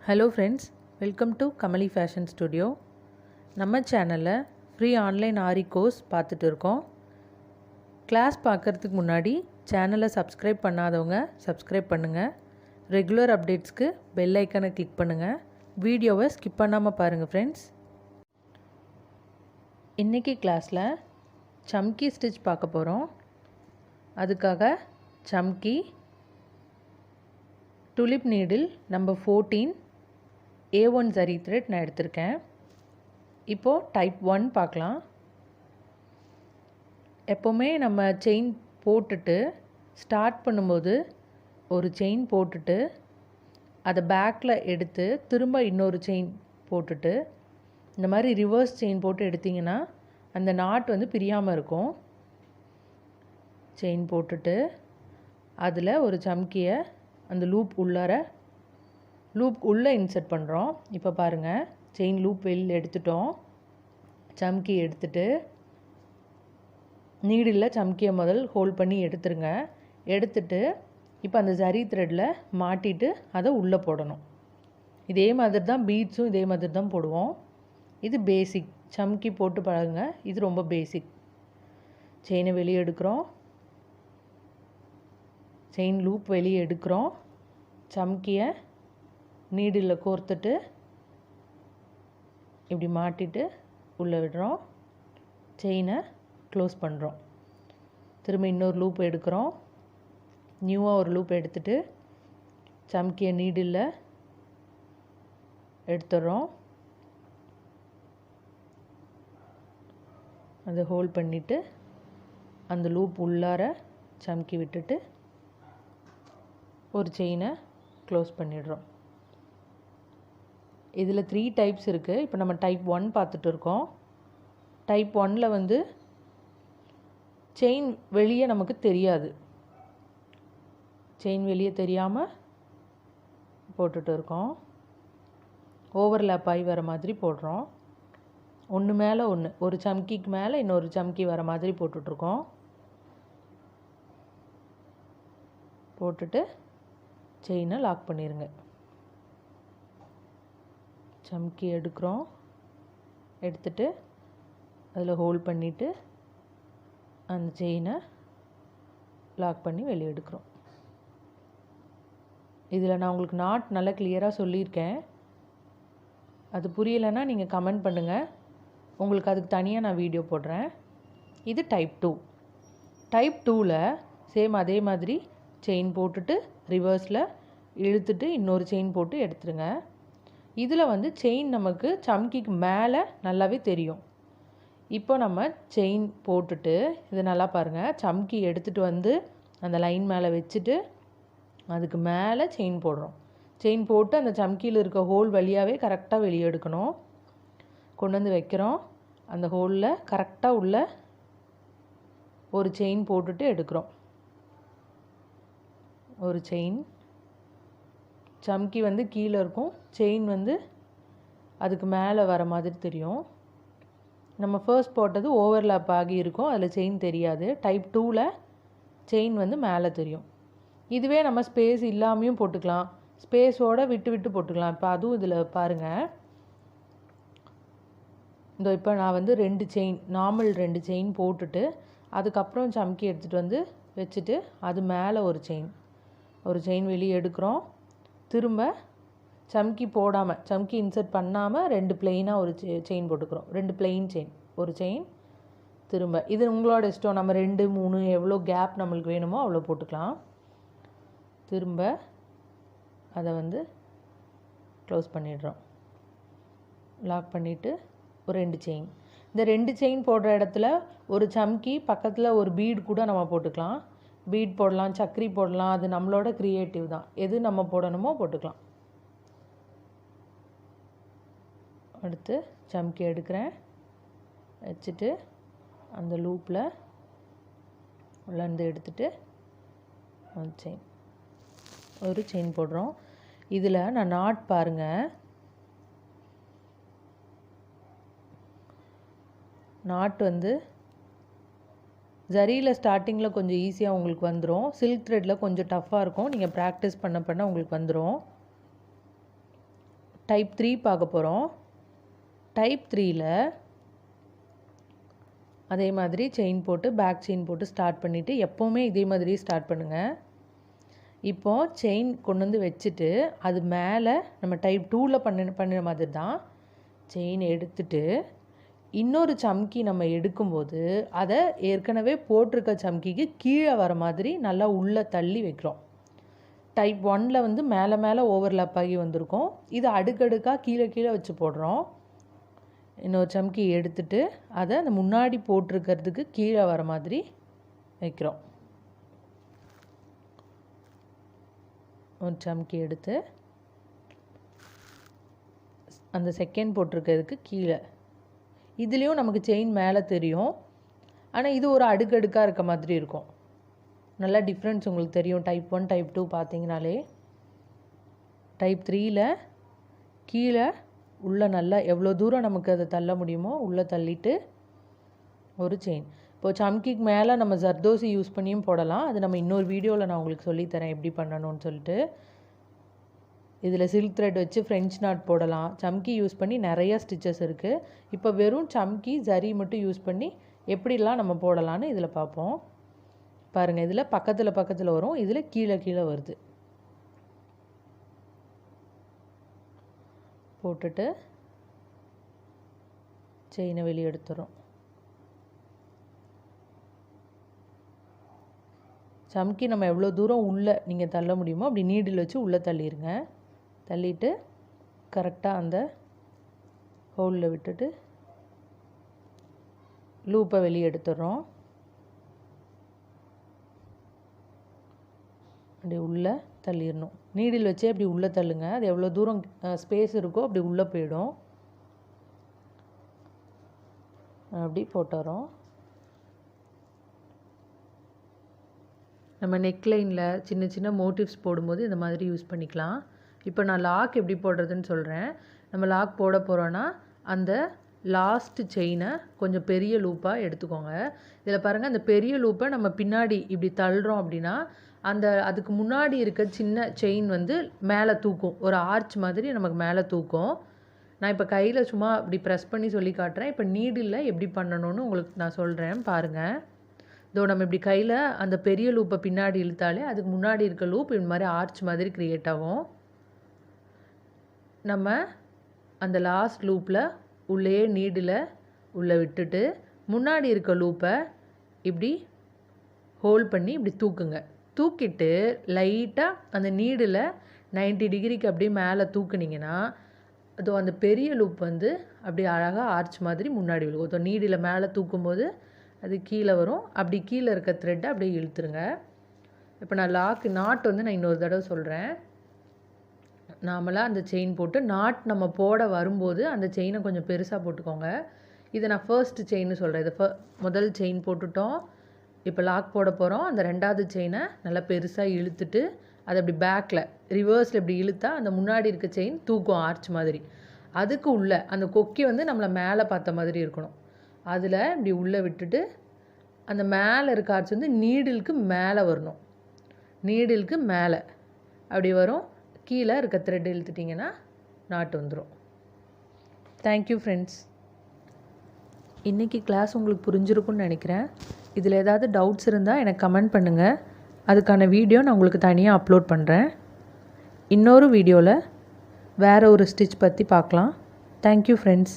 Hello friends, welcome to kamalifashionstudio. நம்ம சேனல்ல free online ஆரி course பார்த்துட்டு இருக்கோம். கிளாஸ் பார்க்கறதுக்கு முன்னாடி சேனலை சப்ஸ்கிரைப் பண்ணாதவங்க சப்ஸ்கிரைப் பண்ணுங்க. ரெகுலர் அப்டேட்ஸ்க்கு பெல் ஐகானை கிளிக் பண்ணுங்க. வீடியோவை ஸ்கிப் பண்ணாமல் பாருங்கள் ஃப்ரெண்ட்ஸ். இன்றைக்கி கிளாஸில் சம்கி ஸ்டிச் பார்க்க போகிறோம். அதுக்காக சம்கி tulip needle number 14 A1 zari thread நான் எடுத்திருக்கேன். இப்போது டைப் 1 பார்க்கலாம். எப்போவுமே நம்ம செயின் போட்டுட்டு ஸ்டார்ட் பண்ணும்போது ஒரு செயின் போட்டுட்டு அதை பேக்கில் எடுத்து திரும்ப இன்னொரு செயின் போட்டுட்டு இந்த மாதிரி ரிவர்ஸ் செயின் போட்டு எடுத்திங்கன்னா அந்த நாட் வந்து பிரியாமல் இருக்கும். செயின் போட்டுட்டு அதில் ஒரு சம்கியை அந்த லூப் உள்ளே இன்சர்ட் பண்ணுறோம். இப்போ பாருங்கள், செயின் லூப் வெளியில் எடுத்துட்டோம். சம்கி எடுத்துட்டு நீடில் சம்கியை முதல் ஹோல்ட் பண்ணி எடுத்துருங்க. எடுத்துட்டு இப்போ அந்த ஜரி த்ரெட்டில் மாட்டிட்டு அதை உள்ளே போடணும். இதே மாதிரி தான் பீட்ஸும் இதே மாதிரி தான் போடுவோம். இது பேசிக். சம்கி போட்டு பழகுங்க, இது ரொம்ப பேசிக். செயினை வெளியே எடுக்கிறோம், செயின் லூப் வெளியே எடுக்கிறோம், சம்கியை நீடில் கோர்த்துட்டு இப்படி மாட்டிட்டு உள்ளே விடுறோம், செயினை க்ளோஸ் பண்ணுறோம். திரும்ப இன்னொரு லூப் எடுக்கிறோம், நியூவாக ஒரு லூப் எடுத்துட்டு சம்கியை நீடில் எடுத்துடுறோம். அதை ஹோல்ட் பண்ணிவிட்டு அந்த லூப் உள்ளார சம்கி விட்டுட்டு ஒரு செயினை க்ளோஸ் பண்ணிடுறோம். இதில் 3 டைப்ஸ் இருக்குது. இப்போ நம்ம டைப் 1 பார்த்துட்டு இருக்கோம். டைப் 1ல் வந்து செயின் வெளியே நமக்கு தெரியாது. செயின் வெளியே தெரியாமல் போட்டுட்டு இருக்கோம். ஓவர்லேப் ஆகி வர மாதிரி போடுறோம். ஒன்று மேலே ஒன்று, ஒரு சம்கிக்கு மேலே இன்னொரு சம்கி வர மாதிரி போட்டுட்ருக்கோம். போட்டுட்டு செயினை லாக் பண்ணிடுங்க. சம்கி எடுக்கிறோம், எடுத்துட்டு அதில் ஹோல்ட் பண்ணிவிட்டு அந்த செயினை லாக் பண்ணி வெளியே எடுக்கிறோம். இதில் நான் உங்களுக்கு நாட் நல்லா கிளியராக சொல்லியிருக்கேன். அது புரியலைன்னா நீங்கள் கமெண்ட் பண்ணுங்கள், உங்களுக்கு அதுக்கு தனியாக நான் வீடியோ போடுறேன். இது டைப் 2. டைப் 2ல் சேம் அதே மாதிரி செயின் போட்டுட்டு ரிவர்ஸில் இழுத்துட்டு இன்னொரு செயின் போட்டு எடுத்துருங்க. இதில் வந்து செயின் நமக்கு சம்கிக்கு மேலே நல்லாவே தெரியும். இப்போ நம்ம செயின் போட்டுட்டு இது நல்லா பாருங்கள், சம்கி எடுத்துகிட்டு வந்து அந்த லைன் மேலே வச்சுட்டு அதுக்கு மேலே செயின் போடுறோம். செயின் போட்டு அந்த சம்கியில் இருக்க ஹோல் வழியாகவே கரெக்டாக வெளியே எடுக்கணும். கொண்டு வந்து வைக்கிறோம். அந்த ஹோலில் கரெக்டாக உள்ள ஒரு செயின் போட்டுட்டு எடுக்கிறோம். ஒரு செயின், சம்கி வந்து கீழே இருக்கும், செயின் வந்து அதுக்கு மேலே வர மாதிரி தெரியும். நம்ம ஃபர்ஸ்ட் போட்டது ஓவர்லேப் ஆகி இருக்கும், அதில் செயின் தெரியாது. டைப் 2ல் செயின் வந்து மேலே தெரியும். இதுவே நம்ம ஸ்பேஸ் இல்லாமையும் போட்டுக்கலாம், ஸ்பேஸோடு விட்டு விட்டு போட்டுக்கலாம். இப்போ அதுவும் இதில் பாருங்கள். இந்த இப்போ நான் வந்து 2 செயின், நார்மல் 2 செயின் போட்டுட்டு அதுக்கப்புறம் சம்கி எடுத்துகிட்டு வந்து வச்சுட்டு அது மேலே ஒரு செயின் வெளியே எடுக்கிறோம். திரும்ப சம்கி போடாமல், சம்கி இன்சர்ட் பண்ணாமல் 2 பிளெயினாக ஒரு செயின் போட்டுக்கிறோம். 2 பிளெயின் செயின், ஒரு செயின். திரும்ப இது உங்களோட இஷ்டம், நம்ம 2 3 எவ்வளோ கேப் நம்மளுக்கு வேணுமோ அவ்வளோ போட்டுக்கலாம். திரும்ப அதை வந்து க்ளோஸ் பண்ணிடுறோம், லாக் பண்ணிவிட்டு ஒரு 2 செயின். இந்த 2 செயின் போடுற இடத்துல ஒரு சம்கி பக்கத்தில் ஒரு பீடு கூட நம்ம போட்டுக்கலாம். பீட் போடலாம், சக்கரி போடலாம், அது நம்மளோட க்ரியேட்டிவ் தான். எது நம்ம போடணுமோ போட்டுக்கலாம். அடுத்து சம்கி எடுக்கிறேன், வச்சுட்டு அந்த லூப்பில் உள்ளேருந்து எடுத்துட்டு ஒரு செயின் போடுறோம். இதில் நான் நாட் பாருங்கள், நாட் வந்து ஜரியில் ஸ்டார்டிங்கில் கொஞ்சம் ஈஸியாக உங்களுக்கு வந்துடும். சில்க் த்ரெட்டில் கொஞ்சம் டஃப்பாக இருக்கும். நீங்கள் ப்ராக்டிஸ் பண்ண உங்களுக்கு வந்துடும். டைப் 3 பார்க்க போகிறோம். டைப் 3ல அதே மாதிரி செயின் போட்டு பேக் செயின் போட்டு ஸ்டார்ட் பண்ணிவிட்டு எப்போவுமே இதே மாதிரி ஸ்டார்ட் பண்ணுங்கள். இப்போது செயின் கொண்டு வந்து வச்சுட்டு அது மேலே நம்ம டைப் 2ல் பண்ணுற மாதிரி தான் செயின் எடுத்துட்டு இன்னொரு சம்கி நம்ம எடுக்கும்போது அதை ஏற்கனவே போட்டிருக்க சம்கிக்கு கீழே வர மாதிரி நல்லா உள்ளே தள்ளி வைக்கிறோம். டைப் 1ல் வந்து மேலே மேலே ஓவர்லாப் ஆகி வந்திருக்கும். இது அடுக்கடுக்காக கீழே கீழே வச்சு போடுறோம். இன்னொரு சம்கி எடுத்துட்டு அதை அந்த முன்னாடி போட்டிருக்கிறதுக்கு கீழே வர மாதிரி வைக்கிறோம். ஒரு சம்கி எடுத்து அந்த செகண்ட் போட்டிருக்கிறதுக்கு கீழே, இதுலேயும் நமக்கு செயின் மேலே தெரியும், ஆனால் இது ஒரு அடுக்கடுக்காக இருக்க மாதிரி இருக்கும். நல்லா டிஃப்ரென்ஸ் உங்களுக்கு தெரியும். டைப் 1 டைப் 2 பார்த்தீங்கனாலே. டைப் 3ல் கீழே உள்ளே நல்லா எவ்வளோ தூரம் நமக்கு அதை தள்ள முடியுமோ உள்ளே தள்ளிட்டு ஒரு செயின். இப்போது சம்கிக்கு மேலே நம்ம ஜர்தோசி யூஸ் பண்ணியும் போடலாம். அது நம்ம இன்னொரு வீடியோவில் நான் உங்களுக்கு சொல்லித்தரேன் எப்படி பண்ணணும்னு சொல்லிட்டு. இதில் சில்க் த்ரெட் வச்சு ஃப்ரெஞ்ச் நாட் போடலாம். சம்கி யூஸ் பண்ணி நிறைய ஸ்டிச்சஸ் இருக்குது. இப்போ வெறும் சம்கி ஜரி மட்டும் யூஸ் பண்ணி எப்படிலாம் நம்ம போடலான்னு இதில் பார்ப்போம். பாருங்கள், இதில் பக்கத்தில் பக்கத்தில் வரும், இதில் கீழே கீழே வருது. போட்டுட்டு செயினை வெளியே எடுத்துறோம். சம்கி நம்ம எவ்வளோ தூரம் உள்ளே நீங்கள் தள்ள முடியுமோ அப்படி நீடில் வச்சு உள்ளே தள்ளிடுங்க. தள்ளிட்டு கரெக்டாக அந்த ஹோலில் விட்டுட்டு லூப்பை வெளியே எடுத்துடுறோம். அப்படி உள்ளே தள்ளிடணும். நீடில் வச்சே அப்படி உள்ளே தள்ளுங்க. அது எவ்வளோ தூரம் ஸ்பேஸ் இருக்கோ அப்படி உள்ளே போயிடும். அப்படி போட்டுறோம். நம்ம நெக்லைனில் சின்ன சின்ன மோட்டிவ்ஸ் போடும்போது இந்த மாதிரி யூஸ் பண்ணிக்கலாம். இப்போ நான் லாக் எப்படி போடுறதுன்னு சொல்கிறேன். நம்ம லாக் போட போகிறோன்னா அந்த லாஸ்ட் செயினை கொஞ்சம் பெரிய லூப்பாக எடுத்துக்கோங்க. இதில் பாருங்கள், அந்த பெரிய லூப்பை நம்ம பின்னாடி இப்படி தள்ளுறோம் அப்படின்னா அதுக்கு முன்னாடி இருக்க சின்ன செயின் வந்து மேலே தூக்கும். ஒரு ஆர்ச் மாதிரி நமக்கு மேலே தூக்கும். நான் இப்போ கையில் சும்மா இப்படி ப்ரெஸ் பண்ணி சொல்லி காட்டுறேன். இப்போ நீடில் எப்படி பண்ணணும்னு உங்களுக்கு நான் சொல்கிறேன் பாருங்கள். இதோ நம்ம இப்படி கையில் அந்த பெரிய லூப்பை பின்னாடி இழுத்தாலே அதுக்கு முன்னாடி இருக்க லூப் இந்த மாதிரி ஆர்ச் மாதிரி க்ரியேட் ஆகும். நம்ம அந்த லாஸ்ட் லூப்பில் உள்ளே நீடில் உள்ளே விட்டுட்டு முன்னாடி இருக்க லூப்பை இப்படி ஹோல்ட் பண்ணி இப்படி தூக்குங்க. தூக்கிட்டு லைட்டாக அந்த நீடில் 90 டிகிரிக்கு அப்படியே மேலே தூக்குனிங்கன்னா அதோ அந்த பெரிய லூப் வந்து அப்படியே அழகாக ஆர்ச் மாதிரி முன்னாடி விழுகும். அதோ நீடில் மேலே தூக்கும்போது அது கீழே வரும். அப்படி கீழே இருக்க த்ரெட்டை அப்படியே இழுத்துருங்க. இப்போ நான் நாட் வந்து நான் இன்னொரு தடவை சொல்கிறேன். நாமளாக அந்த செயின் போட்டு நாட் நம்ம போட வரும்போது அந்த செயினை கொஞ்சம் பெருசாக போட்டுக்கோங்க. இதை நான் ஃபர்ஸ்ட் செயின்னு சொல்கிறேன். இதை முதல் செயின் போட்டுட்டோம். இப்போ லாக் போட போகிறோம். அந்த ரெண்டாவது செயினை நல்லா பெருசாக இழுத்துட்டு அதை அப்படி பேக்கில் ரிவர்ஸில் இப்படி இழுத்தா அந்த முன்னாடி இருக்க செயின் தூக்கும் ஆர்ச் மாதிரி. அதுக்கு உள்ளே அந்த கொக்கி வந்து நம்மளை மேலே பார்த்த மாதிரி இருக்கணும். அதில் இப்படி உள்ளே விட்டுட்டு அந்த மேலே இருக்க ஆர்ச் வந்து நீடிலுக்கு மேலே வரணும். நீடிலுக்கு மேலே அப்படி வரும். கீழே இருக்க த்ரெட் இழுத்துட்டிங்கன்னா நாட்டு வந்துடும். Thank you friends. இன்றைக்கி கிளாஸ் உங்களுக்கு புரிஞ்சிருக்குன்னு நினைக்கிறேன். இதில் ஏதாவது டவுட்ஸ் இருந்தால் எனக்கு கமெண்ட் பண்ணுங்கள். அதுக்கான வீடியோ நான் உங்களுக்கு தனியாக அப்லோட் பண்ணுறேன். இன்னொரு வீடியோவில் வேறு ஒரு ஸ்டிச் பற்றி பார்க்கலாம். Thank you friends.